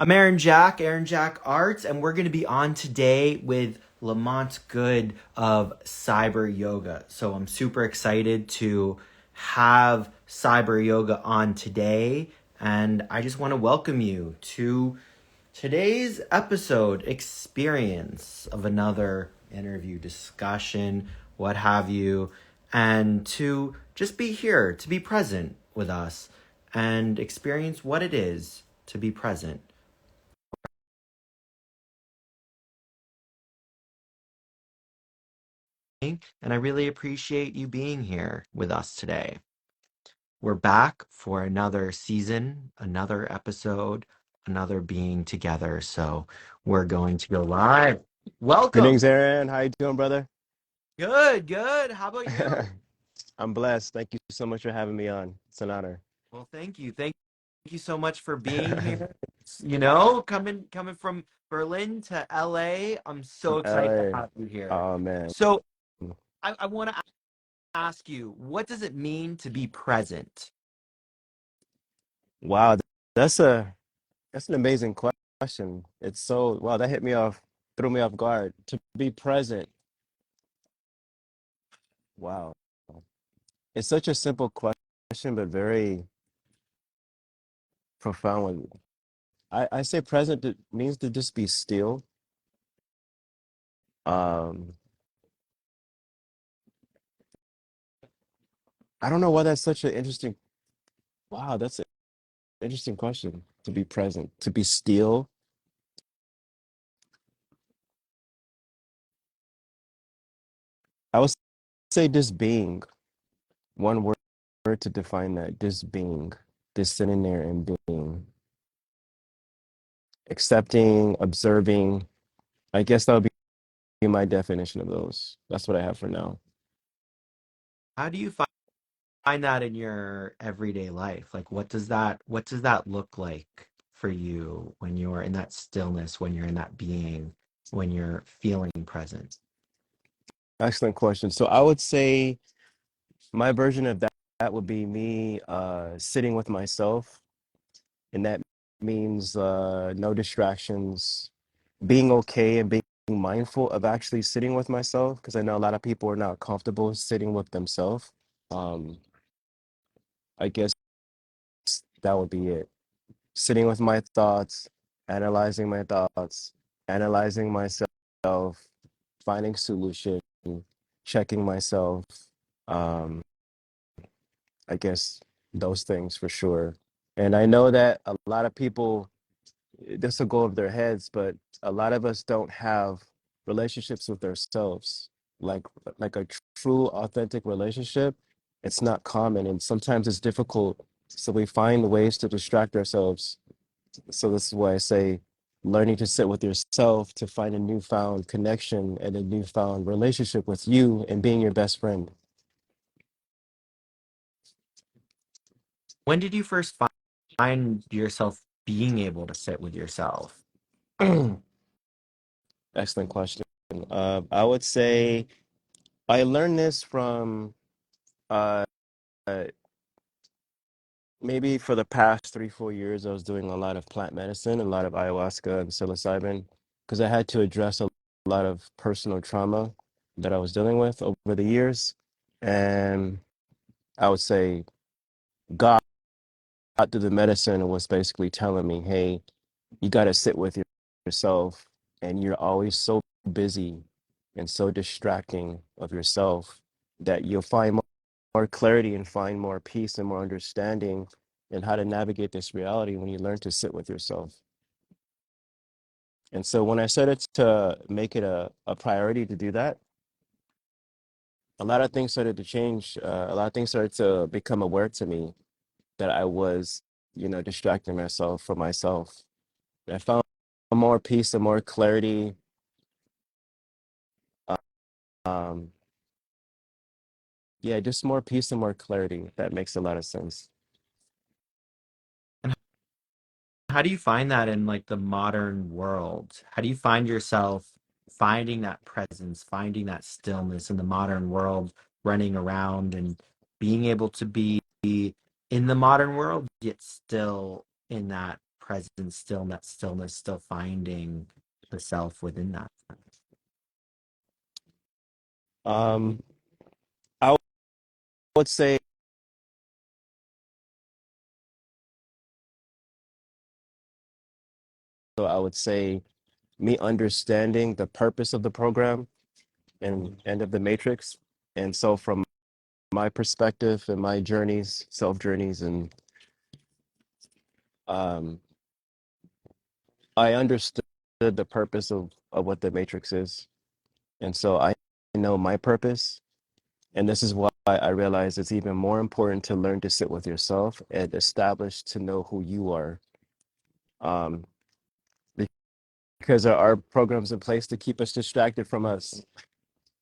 I'm Aaron Jack Arts, and we're going to be on today with Lamonte Goode of CyberYoga. So I'm super excited to have CyberYoga on today, and I just want to welcome you to today's episode experience of another interview discussion, what have you, and to just be here, to be present with us and experience what it is to be present. And I really appreciate you being here with us today. We're back for another season, another episode, another being together. So we're going to go live. Greetings, Welcome. Aaron. How you doing, brother? Good, good. How about you? I'm blessed. Thank you so much for having me on. It's an honor. Well, thank you. Thank you so much for being here. Coming from Berlin to LA, I'm so excited to LA. have you here. Oh man. So I want to ask you, what does it mean to be present? Wow, that's an amazing question. It's so wow, that hit me off, threw me off guard. To be present. Wow. It's such a simple question, but very profound one. I say present means to just be still. Um, I don't know why that's such an interesting wow, that's an interesting question. To be present, to be still. I would say just being. One word to define that, just being, just sitting there and being, accepting, observing. I guess that would be my definition of those. That's what I have for now. How do you find that in your everyday life? Like what does that look like for you when you're in that stillness, when you're in that being, when you're feeling present? Excellent question. So I would say my version of that would be me sitting with myself, and that means no distractions, being okay and being mindful of actually sitting with myself, because I know a lot of people are not comfortable sitting with themselves. Um, I guess that would be it. Sitting with my thoughts, analyzing my thoughts, analyzing myself, finding solution, checking myself. Um, I guess those things for sure. And I know that a lot of people, this will go over their heads, but a lot of us don't have relationships with ourselves, like like a true, authentic relationship. It's not common, and sometimes it's difficult. So we find ways to distract ourselves. So this is why I say learning to sit with yourself to find a newfound connection and a newfound relationship with you and being your best friend. When did you first find yourself being able to sit with yourself? Excellent question. I would say I learned this from uh, uh, maybe for the past 3, 4 years. I was doing a lot of plant medicine, a lot of ayahuasca and psilocybin, because I had to address a lot of personal trauma that I was dealing with over the years. And I would say God through the medicine was basically telling me, hey, you got to sit with yourself, and you're always so busy and so distracting of yourself that you'll find more clarity and find more peace and more understanding in how to navigate this reality when you learn to sit with yourself. And so when I started to make it a priority to do that, a lot of things started to change. A lot of things started to become aware to me that I was, distracting myself from myself. I found more peace and more clarity. uh, Um, yeah, just more peace and more clarity. If that makes a lot of sense. And how do you find that in like the modern world? How do you find yourself finding that presence, finding that stillness in the modern world, running around and being able to be in the modern world, yet still in that present still, in that stillness, still finding the self within that. Um, I would say, so I would say me understanding the purpose of the program and end of the matrix. And so from my perspective and my journeys, self journeys, and um, I understood the purpose of what the matrix is. And so I know my purpose. And this is why I realize it's even more important to learn to sit with yourself and establish to know who you are. Um, because there are programs in place to keep us distracted from us.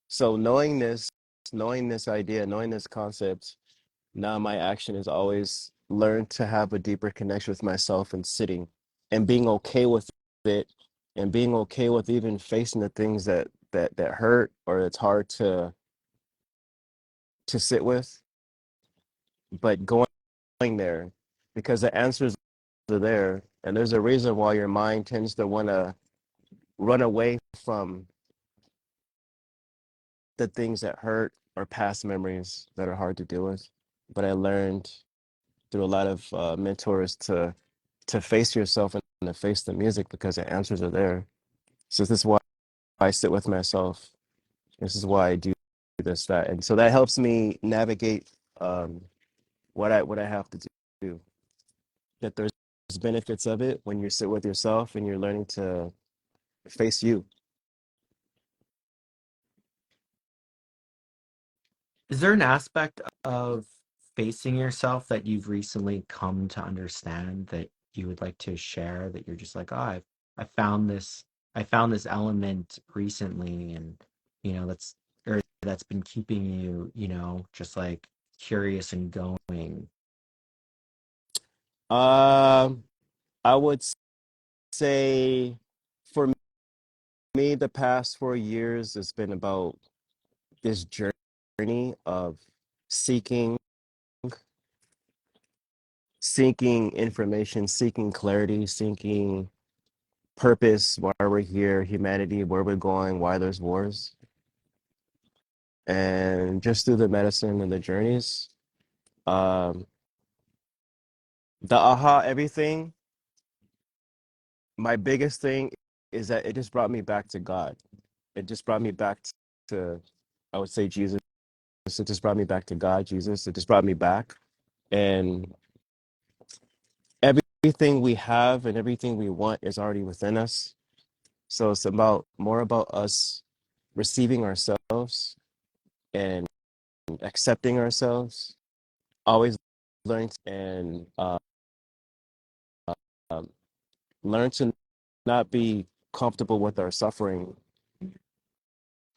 So knowing this idea, knowing this concept, now my action is always learn to have a deeper connection with myself and sitting and being okay with it and being okay with even facing the things that hurt or it's hard to sit with, but going there because the answers are there and there's a reason why your mind tends to want to run away from the things that hurt or past memories that are hard to deal with. But I learned through a lot of mentors to face yourself and to face the music because the answers are there. So this is why I sit with myself. This is why I do this, that. And so that helps me navigate um, what I have to do. That there's benefits of it when you sit with yourself and you're learning to face you. Is there an aspect of facing yourself that you've recently come to understand that you would like to share, that you're just like, oh, I found this, I found this element recently, and that's, or that's been keeping you, just like curious and going. Um, I would say for me, the past 4 years has been about this journey of seeking seeking information, seeking clarity, seeking purpose, why we're here, humanity, where we're going, why there's wars. And just through the medicine and the journeys, um, the aha, everything, my biggest thing is that it just brought me back to God. It just brought me back to, I would say, Jesus. It just brought me back to God, Jesus. It just brought me back. And everything we have and everything we want is already within us. So it's about more about us receiving ourselves and accepting ourselves, always learn and um, learn to not be comfortable with our suffering.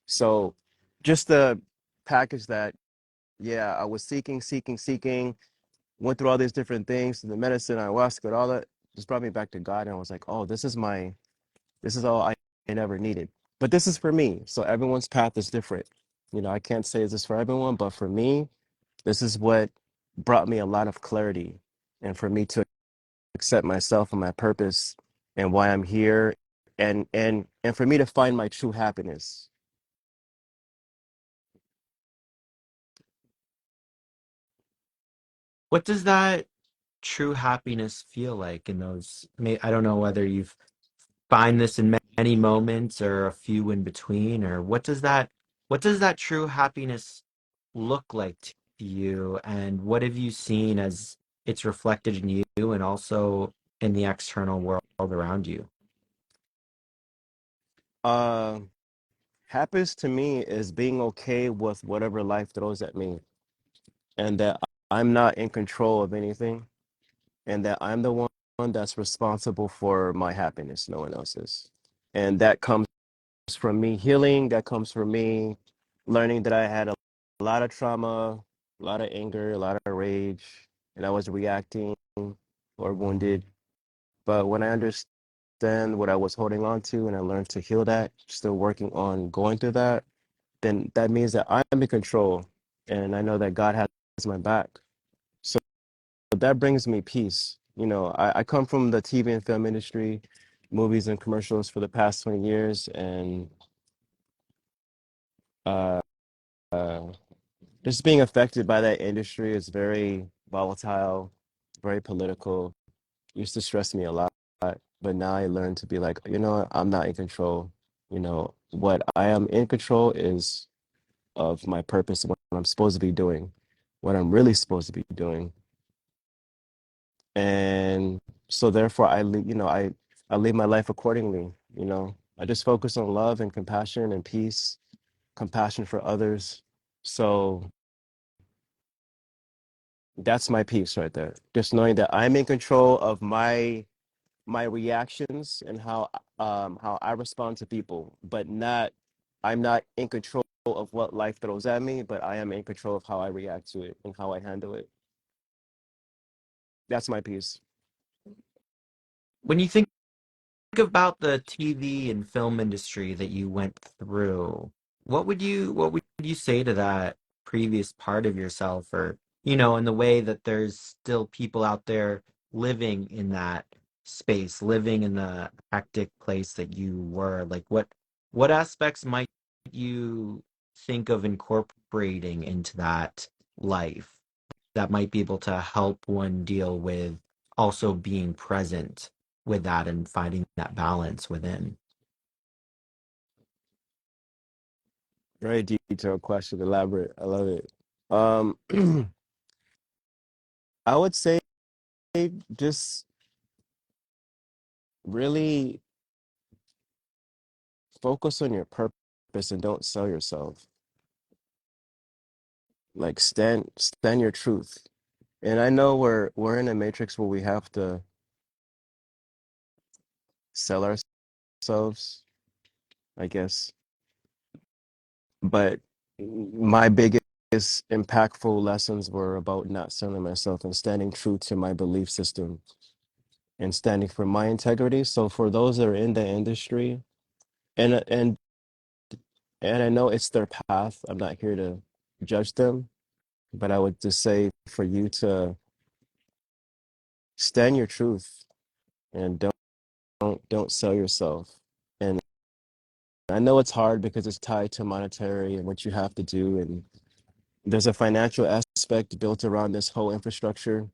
So just the package that, yeah, I was seeking, went through all these different things, the medicine, ayahuasca, all that just brought me back to God. And I was like, oh, this is all I never needed. But this is for me. So everyone's path is different. I can't say this for everyone, but for me, this is what brought me a lot of clarity and for me to accept myself and my purpose and why I'm here and for me to find my true happiness. What does that true happiness feel like in those? I don't know whether you've find this in many moments or a few in between, or what does that true happiness look like to you, and what have you seen as it's reflected in you and also in the external world around you? Uh, happiness to me is being okay with whatever life throws at me and that I'm not in control of anything and that I'm the one that's responsible for my happiness, no one else is. And that comes from me healing, that comes from me learning that I had a lot of trauma, a lot of anger, a lot of rage, and I was reacting or wounded. But when I understand what I was holding on to and I learned to heal that, still working on going through that, then that means that I'm in control and I know that God has my back. So that brings me peace. I come from the TV and film industry, movies and commercials for the past 20 years, and uh, uh, just being affected by that industry is very volatile, very political. Used to stress me a lot, but now I learned to be like, you know what, I'm not in control. What I am in control is of my purpose, what I'm supposed to be doing, what I'm really supposed to be doing. And so therefore I live my life accordingly. I just focus on love and compassion and peace, compassion for others. So that's my peace right there. Just knowing that I'm in control of my reactions and how I respond to people, but not I'm not in control of what life throws at me, but I am in control of how I react to it and how I handle it. That's my piece. When you think about the TV and film industry that you went through, what would you say to that previous part of yourself, or in the way that there's still people out there living in that space, living in the hectic place that you were, like what aspects might you think of incorporating into that life that might be able to help one deal with also being present with that and finding that balance within? Very detailed question, elaborate. I love it. Um, I would say just really focus on your purpose and don't sell yourself. Like stand your truth. And I know we're in a matrix where we have to sell ourselves, I guess. But my biggest impactful lessons were about not selling myself and standing true to my belief system and standing for my integrity. So for those that are in the industry, and and and I know it's their path. I'm not here to judge them, but I would just say for you to stand your truth and don't sell yourself. And I know it's hard because it's tied to monetary and what you have to do, and there's a financial aspect built around this whole infrastructure,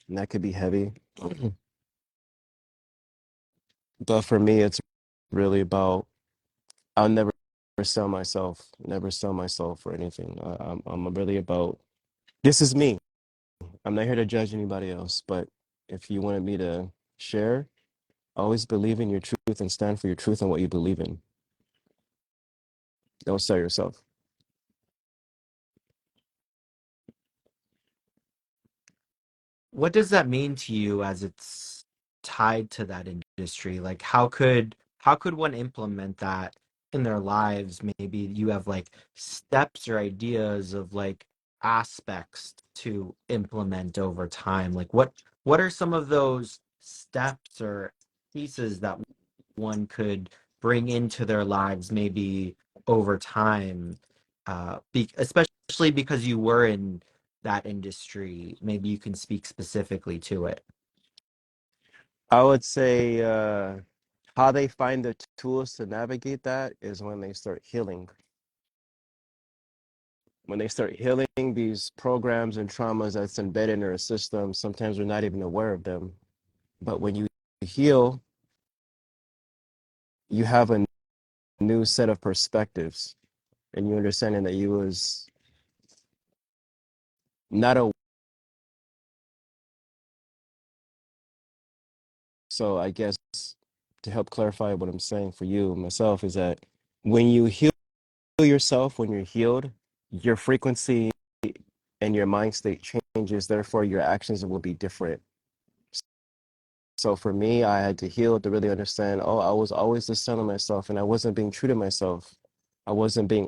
and that could be heavy. But for me, it's really about I'll never never sell myself for anything. I'm really about this is me. I'm not here to judge anybody else, but if you wanted me to share, always believe in your truth and stand for your truth and what you believe in. Don't sell yourself. What does that mean to you as it's tied to that industry? Like how could one implement that in their lives? Maybe you have like steps or ideas of like aspects to implement over time. Like what are some of those steps or pieces that one could bring into their lives maybe over time, especially because you were in that industry, maybe you can speak specifically to it. I would say how they find the tools to navigate that is when they start healing. When they start healing these programs and traumas that's embedded in their system, sometimes we're not even aware of them. But when you heal, you have a new set of perspectives and you understanding that you was not a so I guess to help clarify what I'm saying for you myself is that when you heal yourself, when you're healed, your frequency and your mind state changes, therefore your actions will be different. So for me, I had to heal to really understand, oh, I was always just telling myself and I wasn't being true to myself. I wasn't being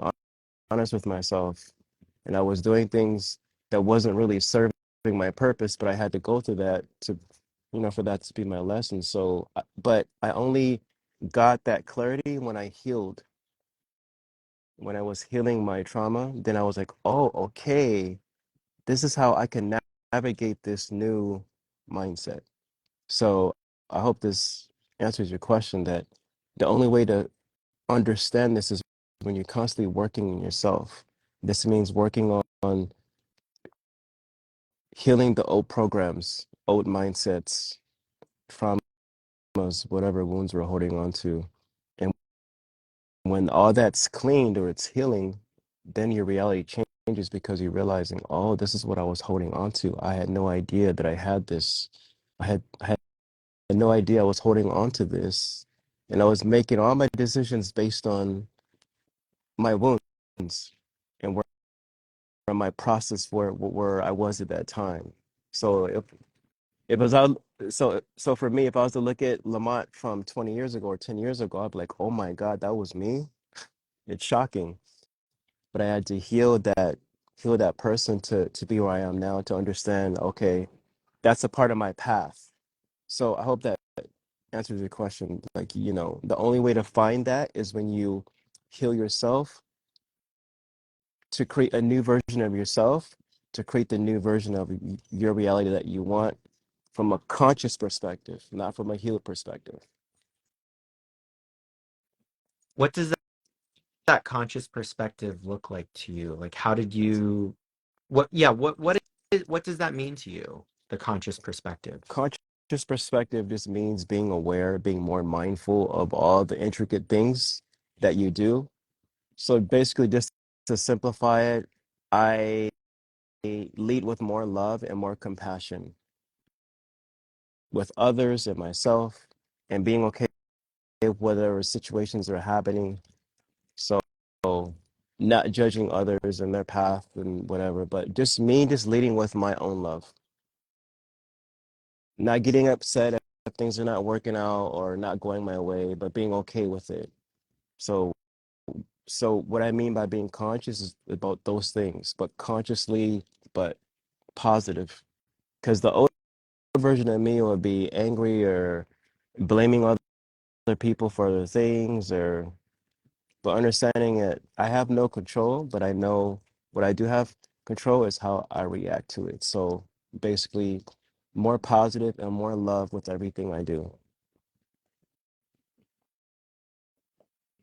honest with myself. And I was doing things that wasn't really serving my purpose, but I had to go through that to for that to be my lesson. So, but I only got that clarity when I healed, when I was healing my trauma. Then I was like, oh, okay, this is how I can navigate this new mindset. So I hope this answers your question that the only way to understand this is when you're constantly working on yourself. This means working on healing the old programs, old mindsets, traumas, whatever wounds we're holding on to. And when all that's cleaned or it's healing, then your reality changes because you're realizing, oh, this is what I was holding on to. I had no idea that I had this. I had no idea I was holding on to this. And I was making all my decisions based on my wounds and where my process where I was at that time. So if I was out, so for me, if I was to look at Lamont from 20 years ago or 10 years ago, I'd be like, oh my God, that was me. It's shocking. But I had to heal that person to be where I am now, to understand, okay, that's a part of my path. So I hope that answers your question. Like, the only way to find that is when you heal yourself to create a new version of yourself, to create the new version of your reality that you want from a conscious perspective, not from a healed perspective. What does that conscious perspective look like to you? Like, how did you, what does that mean to you, the conscious perspective? Conscious perspective just means being aware, being more mindful of all the intricate things that you do. So basically, just to simplify it, I lead with more love and more compassion with others and myself, and being okay with whatever situations are happening. So not judging others and their path and whatever, but just me just leading with my own love. Not getting upset if things are not working out or not going my way, but being okay with it. So what I mean by being conscious is about those things, but consciously, but positive. Because the older version of me would be angry or blaming other people for other things, or but understanding that I have no control, but I know what I do have control is how I react to it. So basically, more positive and more love with everything I do.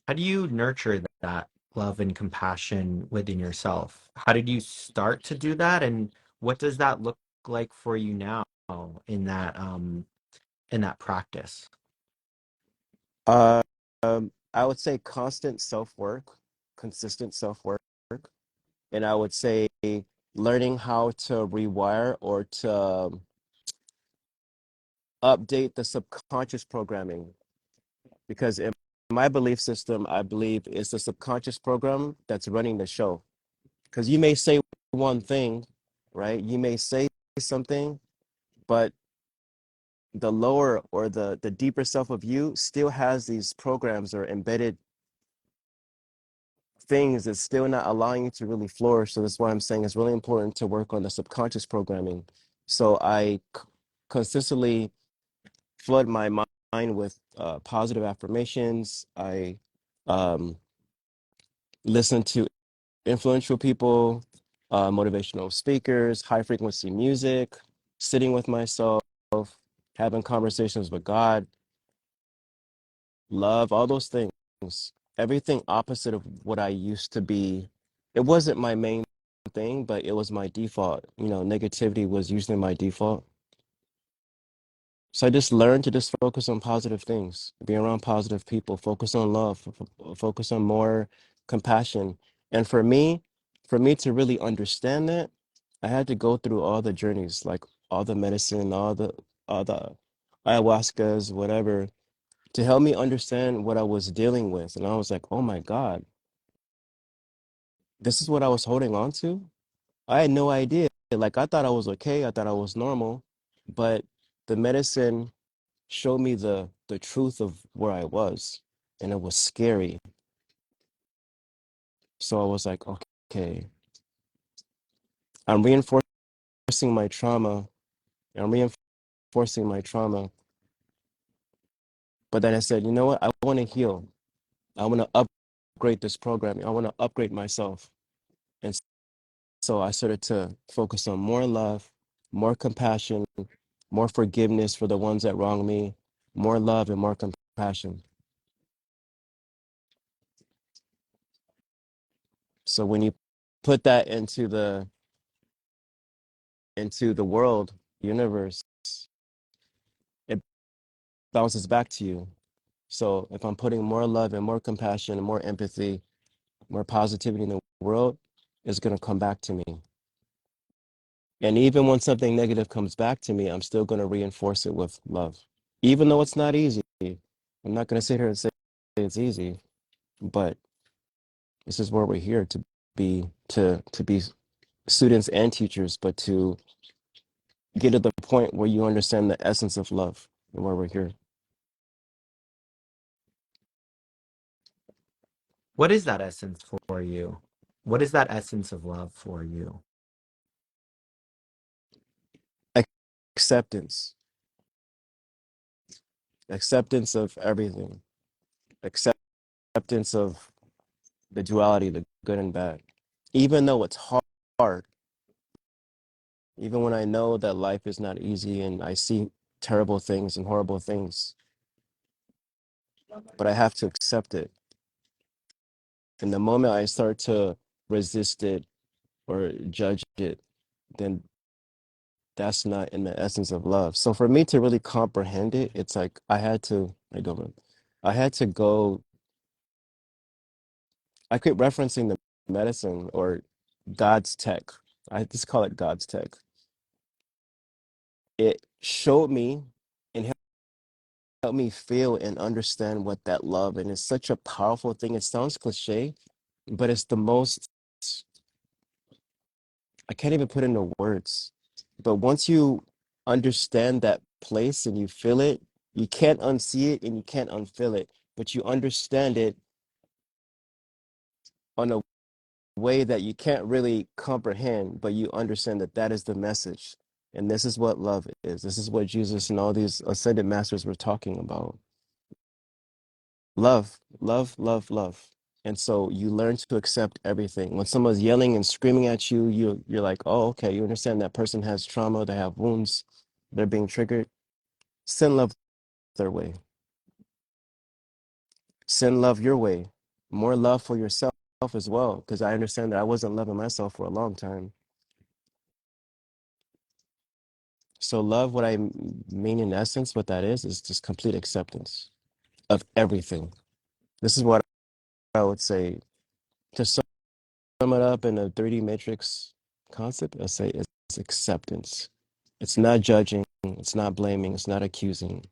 How do you nurture that love and compassion within yourself? How did you start to do that, and what does that look like for you now in that practice? Uh, I would say constant self work, consistent self work, and I would say learning how to rewire or to update the subconscious programming. Because in my belief system, I believe it's the subconscious program that's running the show. Because you may say one thing, right? You may say something, but the lower or the deeper self of you still has these programs or embedded things that's still not allowing you to really flourish. So that's why I'm saying it's really important to work on the subconscious programming. So I consistently flood my mind with positive affirmations. I um, listen to influential people, motivational speakers, high frequency music, sitting with myself, having conversations with God, love, all those things. Everything opposite of what I used to be. It wasn't my main thing, but it was my default. Negativity was usually my default. So I just learned to just focus on positive things, be around positive people, focus on love, focus on more compassion. And for me to really understand that, I had to go through all the journeys, like all the medicine, all the ayahuascas, whatever, to help me understand what I was dealing with. And I was like, oh my God, this is what I was holding on to. I had no idea. Like I thought I was okay, I thought I was normal, but the medicine showed me the truth of where I was, and it was scary. So I was like, okay, I'm reinforcing my trauma. I'm reinforcing my trauma. But then I said, you know what? I want to heal. I want to upgrade this programming. I want to upgrade myself. And so I started to focus on more love, more compassion, more forgiveness for the ones that wrong me, more love and more compassion. So when you put that into the world, universe, it bounces back to you. So if I'm putting more love and more compassion and more empathy, more positivity in the world, it's going to come back to me. And even when something negative comes back to me, I'm still going to reinforce it with love. Even though it's not easy. I'm not going to sit here and say it's easy, but this is where we're here to be students and teachers, but to get to the point where you understand the essence of love and where we're here. What is that essence for you? What is that essence of love for you? Acceptance, acceptance of everything, acceptance of the duality, the good and bad. Even though it's hard, even when I know that life is not easy and I see terrible things and horrible things, but I have to accept it. And the moment I start to resist it or judge it, then that's not in the essence of love. So for me to really comprehend it, it's like I had to go, I keep referencing the medicine or God's tech. I just call it God's tech. It showed me and helped me feel and understand what that love, and it's such a powerful thing. It sounds cliche, but it's the most, I can't even put into words. But once you understand that place and you feel it, you can't unsee it and you can't unfeel it, but you understand it on a way that you can't really comprehend, but you understand that that is the message. And this is what love is. This is what Jesus and all these ascended masters were talking about. Love, love, love, love. And so you learn to accept everything. When someone's yelling and screaming at you, you're like, oh, okay, you understand that person has trauma, they have wounds, they're being triggered. Send love their way. Send love your way. More love for yourself as well, because I understand that I wasn't loving myself for a long time. So love, what I mean in essence, what that is just complete acceptance of everything. This is what I would say to sum it up in a 3D matrix concept. I say it's acceptance. It's not judging. It's not blaming. It's not accusing.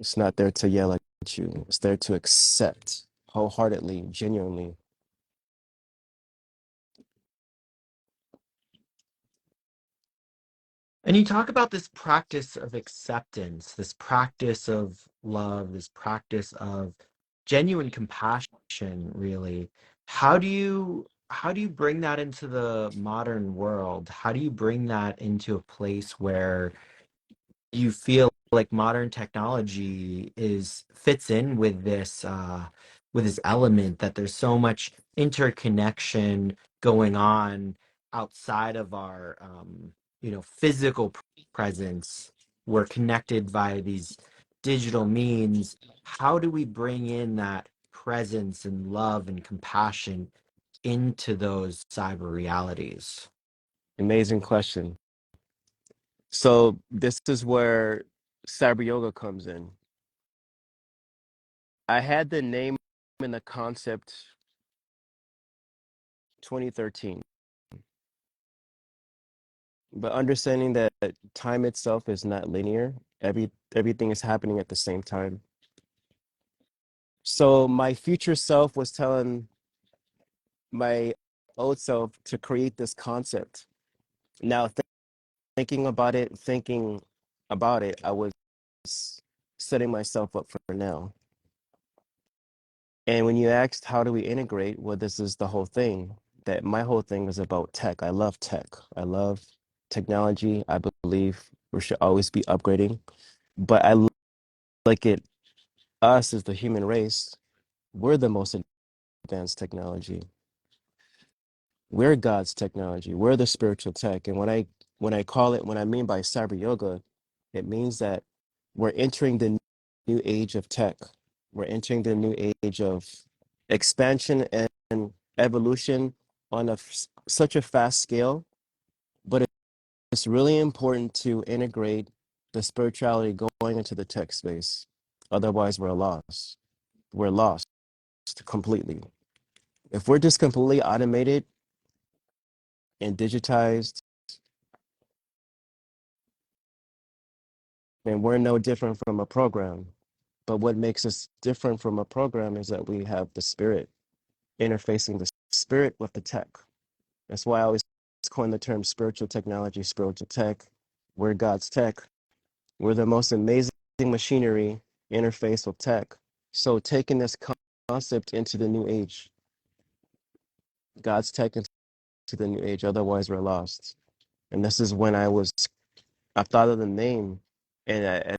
It's not there to yell at you. It's there to accept wholeheartedly, genuinely. And you talk about this practice of acceptance, this practice of love, this practice of genuine compassion, really. How do you bring that into the modern world? How do you bring that into a place where you feel like modern technology is fits in with this element that there's so much interconnection going on outside of our physical presence. We're connected via these digital means. How do we bring in that presence and love and compassion into those cyber realities? Amazing question. So this is where CyberYoga comes in. I had the name and the concept 2013, but understanding that time itself is not linear. Everything is happening at the same time. So my future self was telling my old self to create this concept. Now thinking about it, I was setting myself up for now. And when you asked how do we integrate, well, this is the whole thing. That my whole thing is about tech. I love tech. I love technology. I believe we should always be upgrading. But like it, us as the human race, we're the most advanced technology. We're God's technology. We're the spiritual tech. And when I mean by cyber yoga, it means that we're entering the new age of tech. We're entering the new age of expansion and evolution on such a fast scale. But it's really important to integrate the spirituality going into the tech space. Otherwise, we're lost. We're lost completely. If we're just completely automated and digitized, then we're no different from a program. But what makes us different from a program is that we have the spirit, interfacing the spirit with the tech. That's why I always coin the term spiritual technology, spiritual tech. We're God's tech. We're the most amazing machinery interface with tech. So taking this concept into the new age, God's tech into the new age, otherwise we're lost. And this is when I thought of the name, and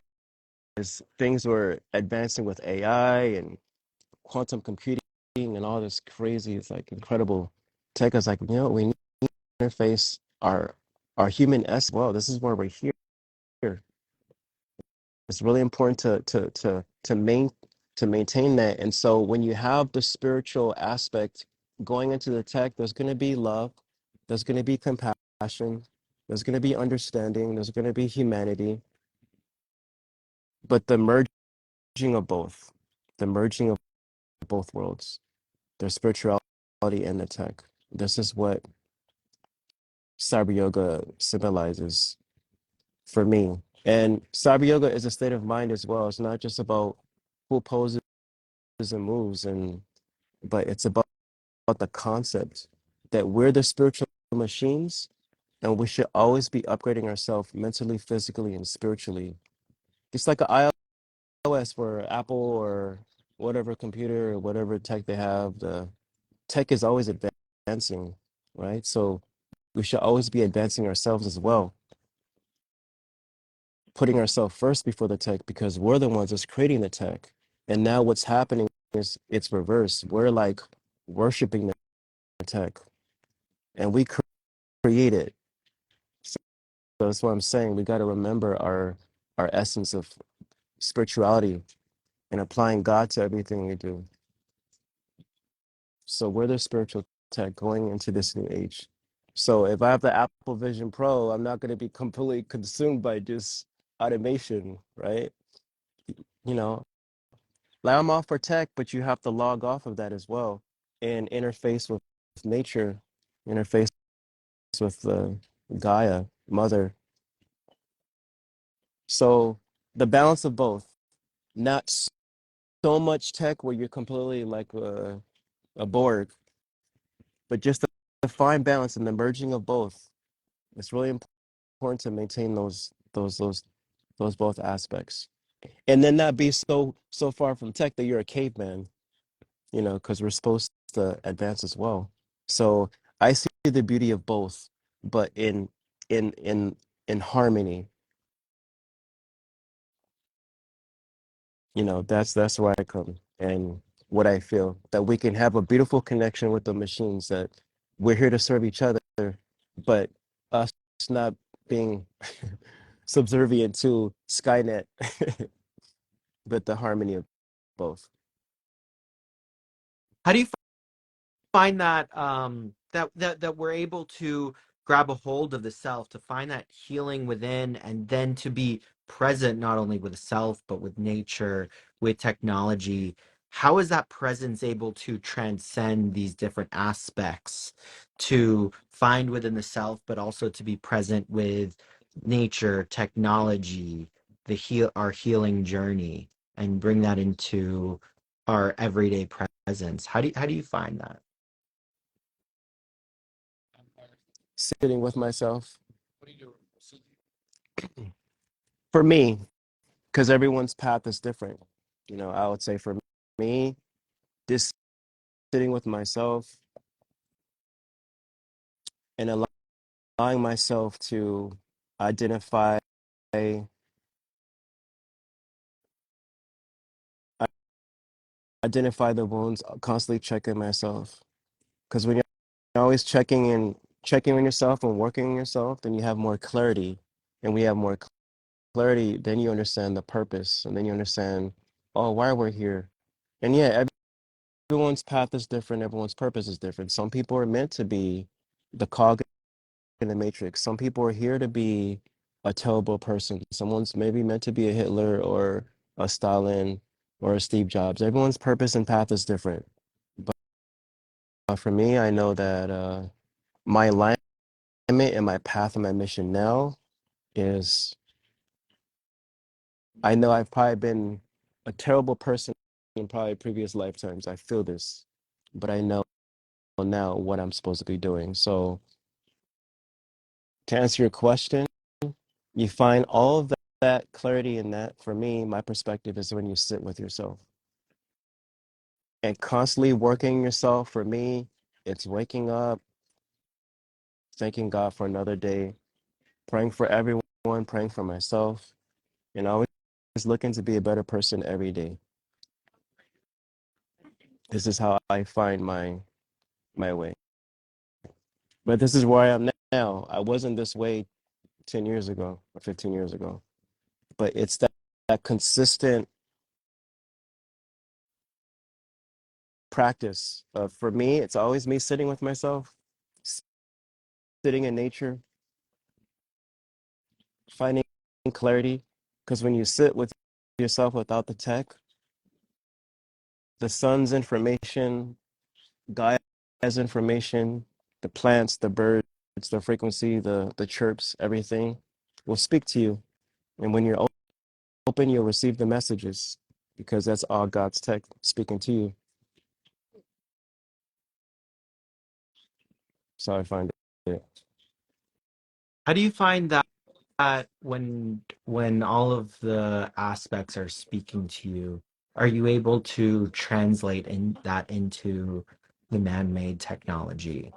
as things were advancing with AI and quantum computing and all this crazy, it's like incredible tech. I was like, we need to interface our human essence. Well, this is where we're here. It's really important to maintain that. And so when you have the spiritual aspect going into the tech, there's going to be love, there's going to be compassion, there's going to be understanding, there's going to be humanity, but the merging of both, the merging of both worlds, their spirituality and the tech. This is what cyber yoga symbolizes for me. And cyber yoga is a state of mind as well. It's not just about cool poses and moves, but it's about the concept that we're the spiritual machines, and we should always be upgrading ourselves mentally, physically, and spiritually. It's like an iOS for Apple or whatever computer or whatever tech they have. The tech is always advancing, right? So we should always be advancing ourselves as well, putting ourselves first before the tech, because we're the ones that's creating the tech. And now what's happening is it's reversed. We're like worshiping the tech, and we create it. So that's what I'm saying. We got to remember our essence of spirituality and applying God to everything we do. So we're the spiritual tech going into this new age. So if I have the Apple Vision Pro, I'm not going to be completely consumed by just automation, right? You know, like I'm off for tech, but you have to log off of that as well and interface with nature, interface with the Gaia, Mother. So the balance of both, not so much tech where you're completely like a Borg, but just a fine balance and the merging of both. It's really important to maintain those both aspects, and then not be so far from tech that you're a caveman, because we're supposed to advance as well. So I see the beauty of both, but in in in harmony. That's where I come, and what I feel, that we can have a beautiful connection with the machines, that we're here to serve each other, but us not being subservient to Skynet, but the harmony of both. How do you find that that we're able to grab a hold of the self, to find that healing within, and then to be present not only with the self but with nature, with technology? How is that presence able to transcend these different aspects, to find within the self but also to be present with nature, technology, our healing journey, and bring that into our everyday presence? How do you find that? Sitting with myself, for me, because everyone's path is different. I would say for me, just sitting with myself and allowing myself to identify identify the wounds, constantly checking myself. Because when you're always checking in checking on yourself and working on yourself, then you have more clarity. And we have more clarity, then you understand the purpose, and then you understand, oh, why we're here. And yeah, everyone's path is different, everyone's purpose is different. Some people are meant to be the cog in the matrix. Some people are here to be a terrible person. Someone's maybe meant to be a Hitler or a Stalin or a Steve Jobs. Everyone's purpose and path is different. But for me, I know that my alignment and my path and my mission now is, I know I've probably been a terrible person in probably previous lifetimes. I feel this, but I know now what I'm supposed to be doing. So to answer your question, you find all of that clarity in that. For me, my perspective is when you sit with yourself and constantly working yourself. For me, it's waking up, thanking God for another day, praying for everyone, praying for myself, and always looking to be a better person every day. This is how I find my way. But this is where I am now. I wasn't this way 10 years ago or 15 years ago. But it's that consistent practice. For me, it's always me sitting with myself, sitting in nature, finding clarity. Because when you sit with yourself without the tech, the sun's information, Gaia's information, the plants, the birds, the frequency, the chirps, everything will speak to you. And when you're open, you'll receive the messages because that's all God's tech speaking to you. So I find it. How do you find that when all of the aspects are speaking to you, are you able to translate that into the man-made technology?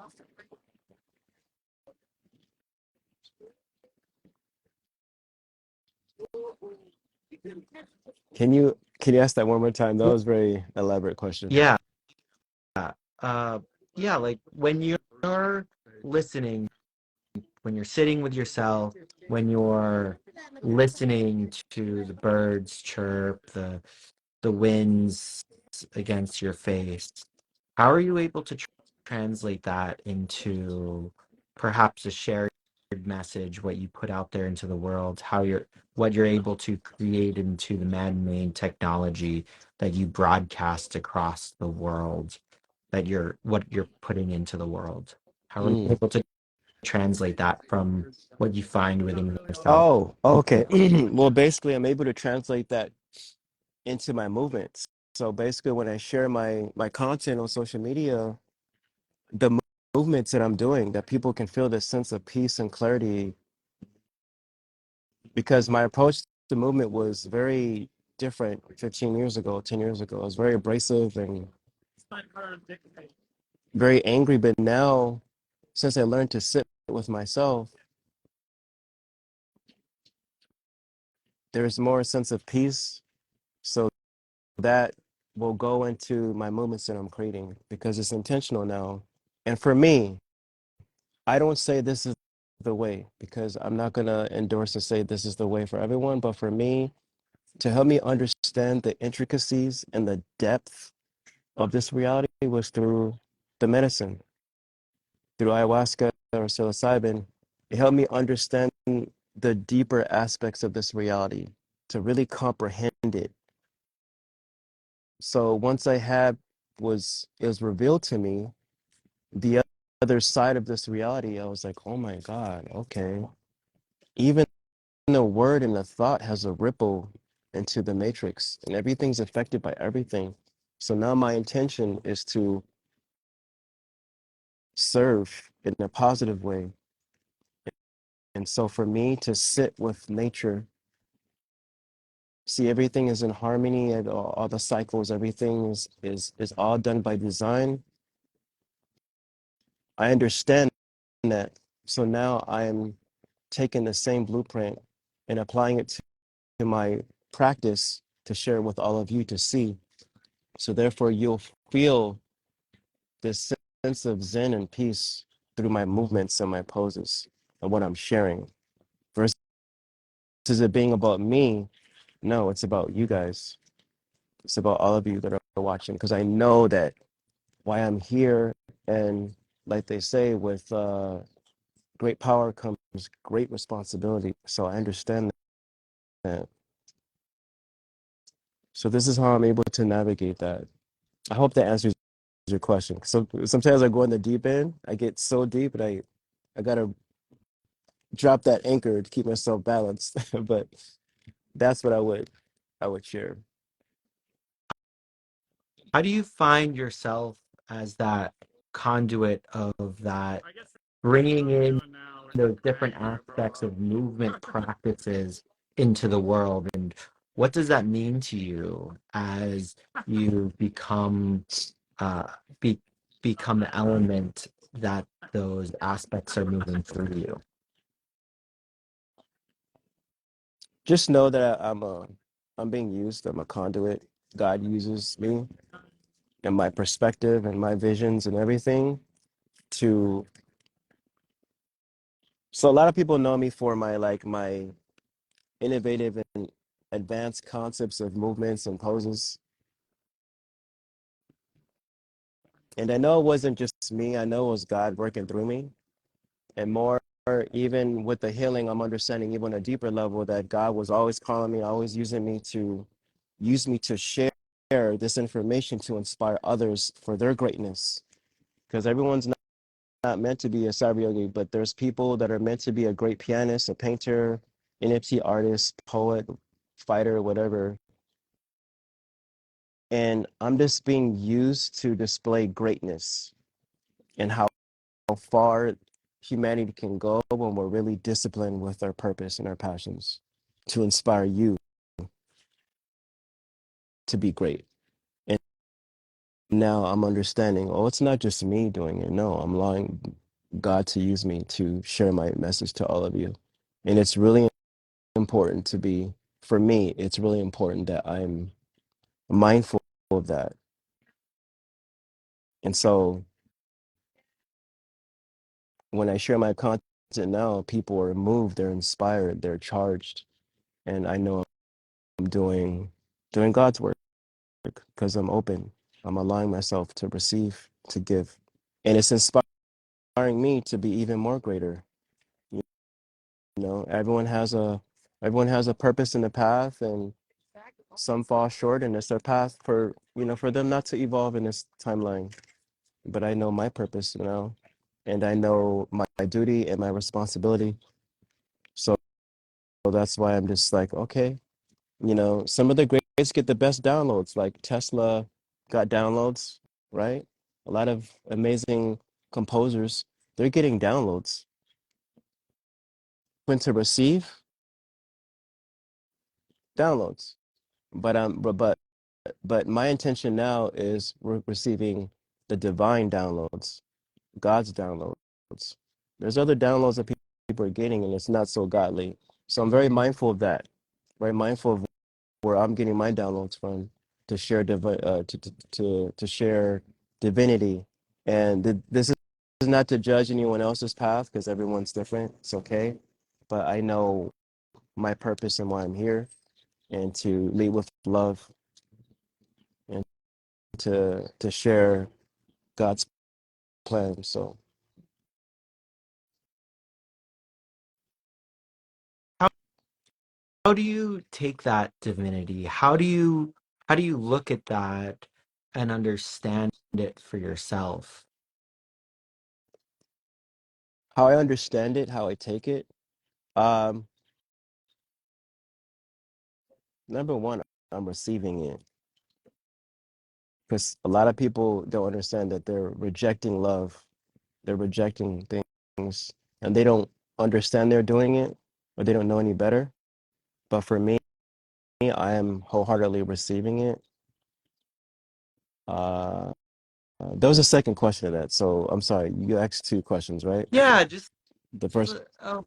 Can you ask that one more time? That was a very elaborate question. Yeah. Uh, yeah, like when you're listening, when you're sitting with yourself, when you're listening to the birds chirp, the winds against your face, how are you able to translate that into perhaps a shared message, what you put out there into the world, what you're able to create into the man-made technology that you broadcast across the world, what you're putting into the world? How are you Mm. able to translate that from what you find within yourself? Oh, okay. Well, basically, I'm able to translate that into my movements. So basically, when I share my content on social media, the movements that I'm doing, that people can feel this sense of peace and clarity, because my approach to movement was very different 15 years ago, 10 years ago. I was very abrasive and very angry. But now, since I learned to sit with myself, there's more sense of peace. So that will go into my movements that I'm creating because it's intentional now. And for me, I don't say this is the way because I'm not going to endorse and say this is the way for everyone. But for me, to help me understand the intricacies and the depth of this reality was through the medicine, through ayahuasca or psilocybin. It helped me understand the deeper aspects of this reality to really comprehend it. So once it was revealed to me, the other side of this reality, I was like, oh my God, okay. Even the word and the thought has a ripple into the matrix, and everything's affected by everything. So now my intention is to serve in a positive way. And so for me to sit with nature, see everything is in harmony and all the cycles, everything is all done by design. I understand that. So now I am taking the same blueprint and applying it to my practice to share with all of you to see. So therefore you'll feel this sense of zen and peace through my movements and my poses and what I'm sharing versus it being about me. No, it's about you guys. It's about all of you that are watching because I know that why I'm here. And like they say, with great power comes great responsibility. So I understand that. So this is how I'm able to navigate that. I hope that answers your question. So sometimes I go in the deep end, I get so deep, and I gotta drop that anchor to keep myself balanced. But that's what I would share. How do you find yourself as that conduit of that, bringing in those different aspects of movement practices into the world? And what does that mean to you as you uh, be, become the element that those aspects are moving through you? Just know that I'm being used. I'm a conduit. God uses me and my perspective and my visions and everything to. So a lot of people know me for my innovative and advanced concepts of movements and poses. And I know it wasn't just me. I know it was God working through me. And more, even with the healing, I'm understanding even a deeper level that God was always calling me, always using me to use me to share this information to inspire others for their greatness. Because everyone's not meant to be a cyber yogi, but there's people that are meant to be a great pianist, a painter, NFT artist, poet, fighter, whatever. And I'm just being used to display greatness and how far humanity can go when we're really disciplined with our purpose and our passions to inspire you to be great. And now I'm understanding, oh, it's not just me doing it. No, I'm allowing God to use me to share my message to all of you. And it's really important to be, for me, it's really important that I'm mindful of that. And so when I share my content now, people are moved, they're inspired, they're charged. And I know I'm doing God's work because I'm open. I'm allowing myself to receive, to give. And it's inspiring me to be even more greater. You know, everyone has a purpose in the path and some fall short and it's their path for them not to evolve in this timeline. But I know my purpose now and I know my duty and my responsibility. So that's why I'm just like, okay, some of the greats get the best downloads, like Tesla got downloads, right? A lot of amazing composers, they're getting downloads. When to receive downloads. But my intention now is we're receiving the divine downloads, God's downloads. There's other downloads that people are getting, and it's not so godly. So I'm very mindful of that. Very mindful of where I'm getting my downloads from to share to share divinity. And this is not to judge anyone else's path because everyone's different. It's okay, but I know my purpose and why I'm here, and to lead with love and to share God's plan. So How, how do you take that divinity? How do you look at that and understand it for yourself? how I understand it, how I take it. Um, Number one, I'm receiving it because a lot of people don't understand that they're rejecting love. They're rejecting things and they don't understand they're doing it or they don't know any better. But for me, I am wholeheartedly receiving it. Uh, there was a second question to that. So I'm sorry, you asked two questions, right? Yeah, The first, oh,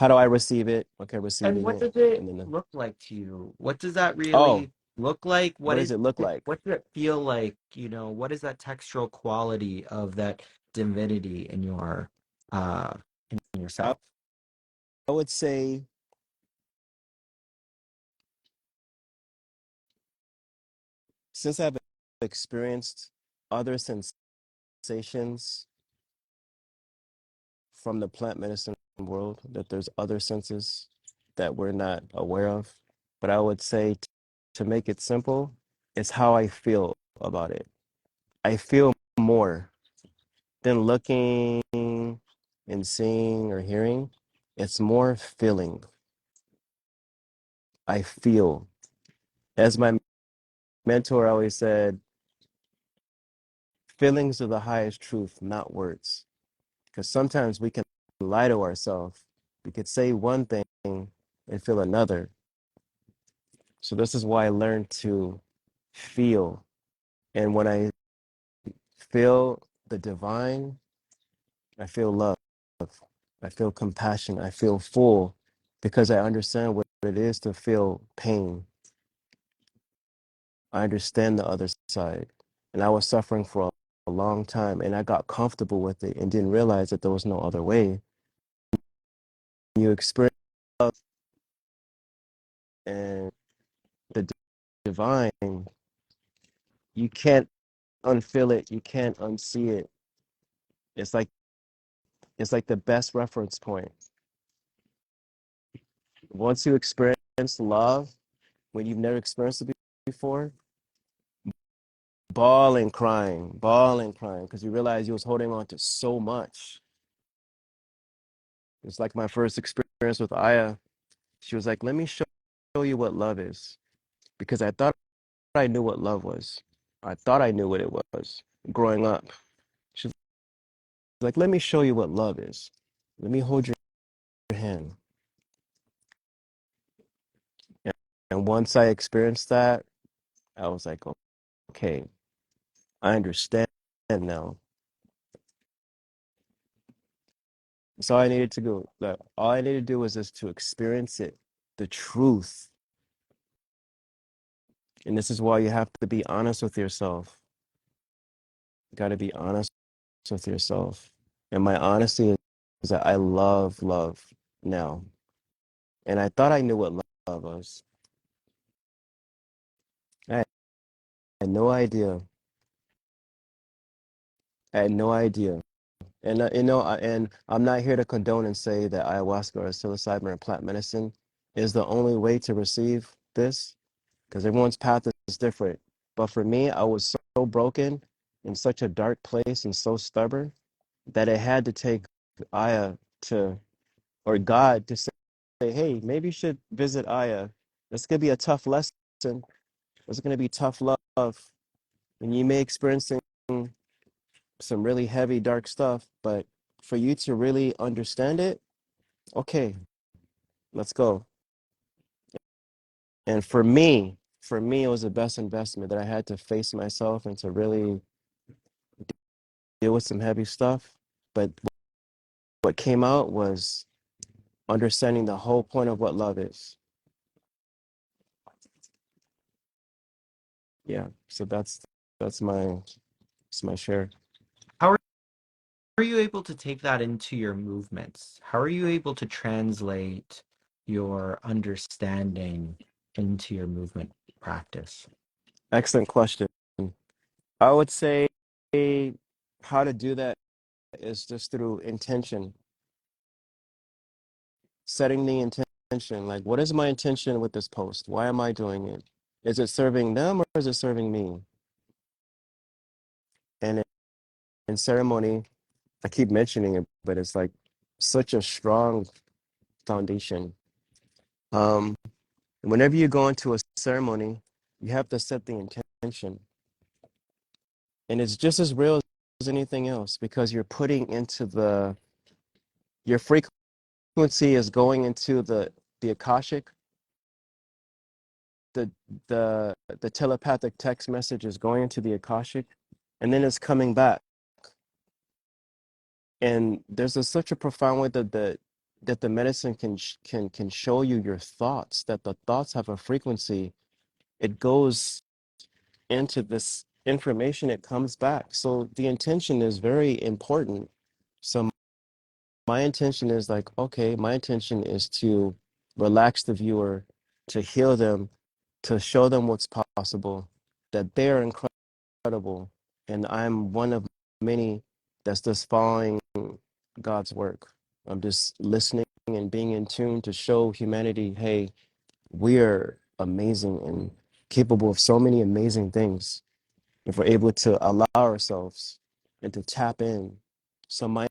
how do I receive it? Okay, and receiving what it. does it And then, look like to you? What does that oh, really look like? what does it look like? What does it feel like? What is that textural quality of that divinity in your? uh, in I, yourself? I would say since I've experienced other sensations from the plant medicine world, that there's other senses that we're not aware of. But I would say to make it simple, it's how I feel about it. I feel more than looking and seeing or hearing. It's more feeling. I feel. As my mentor always said, feelings are the highest truth, not words. Because sometimes we can lie to ourselves. We could say one thing and feel another. So this is why I learned to feel. And when I feel the divine, I feel love. I feel compassion. I feel full because I understand what it is to feel pain. I understand the other side. And I was suffering for a long time and I got comfortable with it and didn't realize that there was no other way. You experience love and the divine, you can't unfeel it, you can't unsee it. It's like the best reference point. Once you experience love when you've never experienced it before, bawling, crying, because you realize you was holding on to so much. It's like my first experience with Aya. She was like, "Let me show you what love is," because I thought I knew what love was. I thought I knew what it was growing up. She's like, "Let me show you what love is. Let me hold your hand." And, and once I experienced that, I was like, "Okay, I understand now." So all I needed to go. Like, all I needed to do was just to experience it, the truth. And this is why you have to be honest with yourself. You got to be honest with yourself. And my honesty is that I love love now. And I thought I knew what love was. I had no idea. I had no idea. And and I'm not here to condone and say that ayahuasca or psilocybin or plant medicine is the only way to receive this, because everyone's path is different. But for me, I was so broken in such a dark place and so stubborn that it had to take Aya to, or God to say, hey, maybe you should visit Aya. It's going to be a tough lesson. It's going to be tough love. And you may experience some really heavy, dark stuff, but for you to really understand it, okay, let's go. And for me, it was the best investment that I had to face myself and to really deal with some heavy stuff. But what came out was understanding the whole point of what love is. Yeah. So that's my share. How are you able to take that into your movements? How are you able to translate your understanding into your movement practice? Excellent question. I would say how to do that is just through intention, setting the intention. Like, what is my intention with this post? Why am I doing it? Is it serving them or is it serving me? And in ceremony, I keep mentioning it, but it's like such a strong foundation. Um, Whenever you go into a ceremony, you have to set the intention. And it's just as real as anything else because you're putting into your frequency is going into the Akashic, the the telepathic text message is going into the Akashic, and then it's coming back. And there's such a profound way that the medicine can show you your thoughts, that the thoughts have a frequency. It goes into this information, it comes back. So the intention is very important. So my intention is like, okay, my intention is to relax the viewer, to heal them, to show them what's possible, that they're incredible. And I'm one of many that's just following God's work. I'm just listening and being in tune to show humanity, hey, we're amazing and capable of so many amazing things if we're able to allow ourselves and to tap in. So my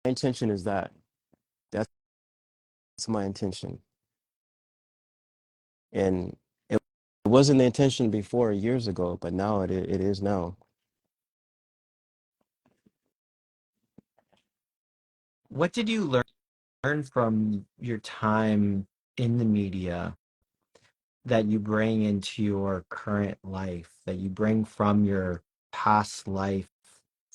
intention is that. That's my intention. And it wasn't the intention before years ago, but now it is now. What did you learn from your time in the media that you bring into your current life, that you bring from your past life,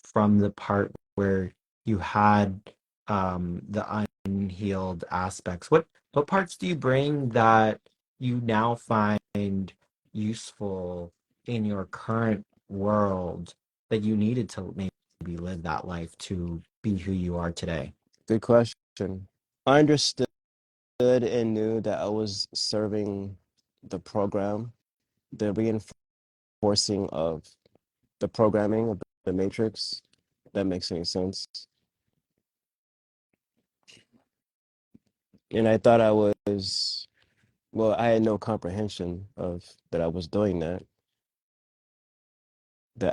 from the part where you had the unhealed aspects? What parts do you bring that you now find useful in your current world that you needed to maybe live that life to be who you are today? Good question. I understood and knew that I was serving the program, the reinforcing of the programming of the matrix. That makes any sense. And I thought I was, well, I had no comprehension of that I was doing that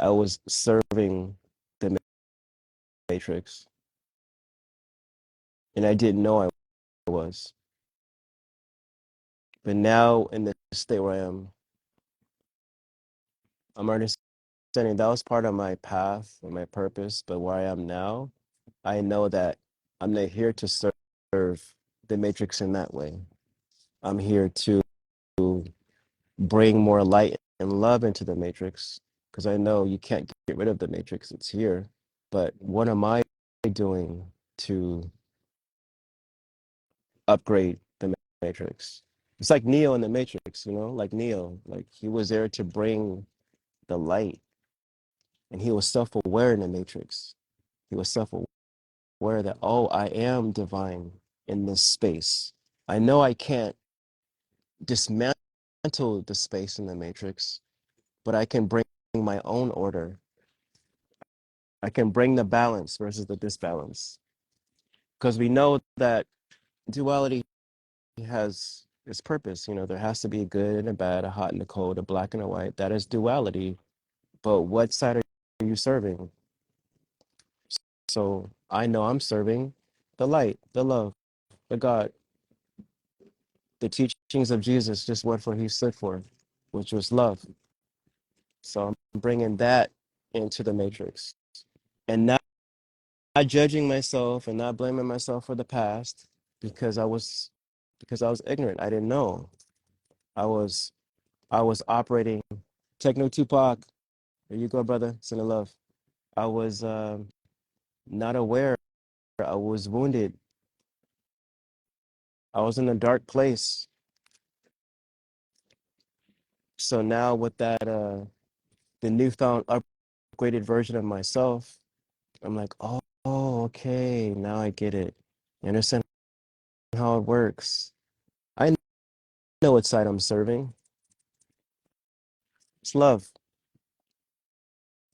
I was serving the matrix. And I didn't know I was. But now in the state where I am, I'm understanding that was part of my path and my purpose. But where I am now, I know that I'm not here to serve the matrix in that way. I'm here to bring more light and love into the matrix because I know you can't get rid of the matrix. It's here. But what am I doing to upgrade the matrix? It's like Neo in the Matrix, like Neo, like he was there to bring the light and he was self-aware in the Matrix. He was self-aware that, oh, I am divine in this space. I know I can't dismantle the space in the Matrix, but I can bring my own order. I can bring the balance versus the disbalance. Because we know that duality has its purpose. There has to be a good and a bad, a hot and a cold, a black and a white. That is duality. But what side are you serving? So I know I'm serving the light, the love, the God, the teachings of Jesus, just what for he stood for, which was love. So I'm bringing that into the matrix and not judging myself and not blaming myself for the past because I was ignorant. I didn't know. I was operating. Techno Tupac. There you go, brother. Send of love. I was not aware. I was wounded. I was in a dark place. So now with that, the newfound upgraded version of myself, I'm like, oh, okay, now I get it. I understand how it works. I know what side I'm serving. It's love.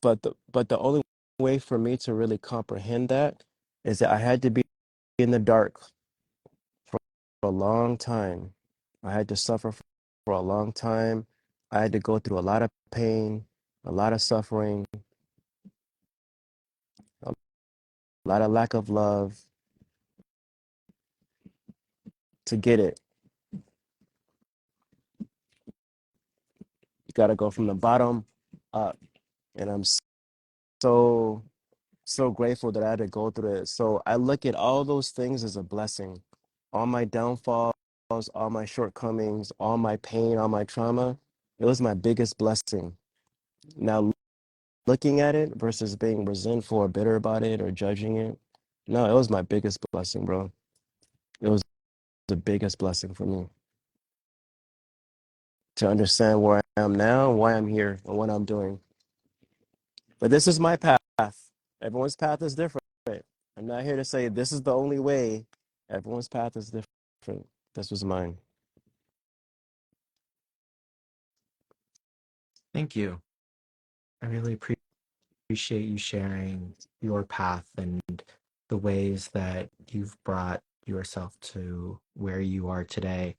But the only way for me to really comprehend that is that I had to be in the dark for a long time. I had to suffer for a long time. I had to go through a lot of pain, a lot of suffering, a lot of lack of love to get it. You got to go from the bottom up. And I'm so, so grateful that I had to go through it. So I look at all those things as a blessing. All my downfalls, all my shortcomings, all my pain, all my trauma, it was my biggest blessing. Now, looking at it versus being resentful or bitter about it or judging it, no, it was my biggest blessing, bro. It was the biggest blessing for me to understand where I am now, why I'm here, and what I'm doing. But this is my path. Everyone's path is different. I'm not here to say this is the only way. Everyone's path is different. This was mine. Thank you. I really appreciate you sharing your path and the ways that you've brought yourself to where you are today.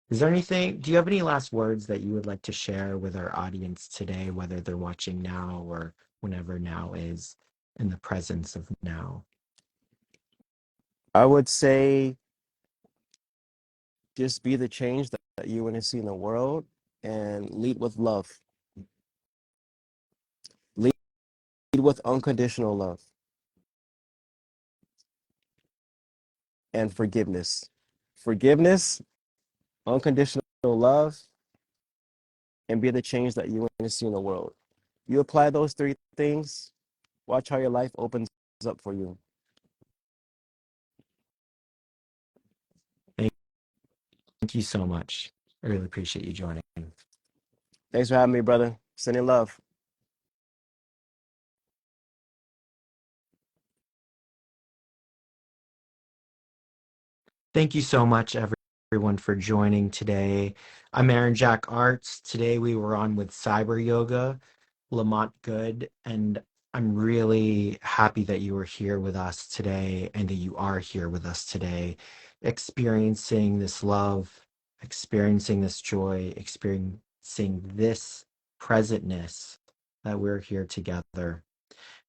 Is there anything, do you have any last words that you would like to share with our audience today, whether they're watching now or whenever now is in the presence of now? I would say just be the change that you want to see in the world and lead with love. Lead with unconditional love and forgiveness. Forgiveness, unconditional love, and be the change that you want to see in the world. You apply those three things, watch how your life opens up for you. Thank you so much. I really appreciate you joining. Thanks for having me, brother. Sending love. Thank you so much, everyone, for joining today. I'm Aaron Jack Arts. Today we were on with CyberYoga, Lamonte Goode, and I'm really happy that you were here with us today and that you are here with us today, experiencing this love, experiencing this joy, experiencing this presentness that we're here together.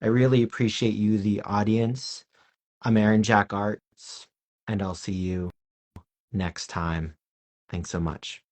I really appreciate you, the audience. I'm Aaron Jack Arts, and I'll see you next time. Thanks so much.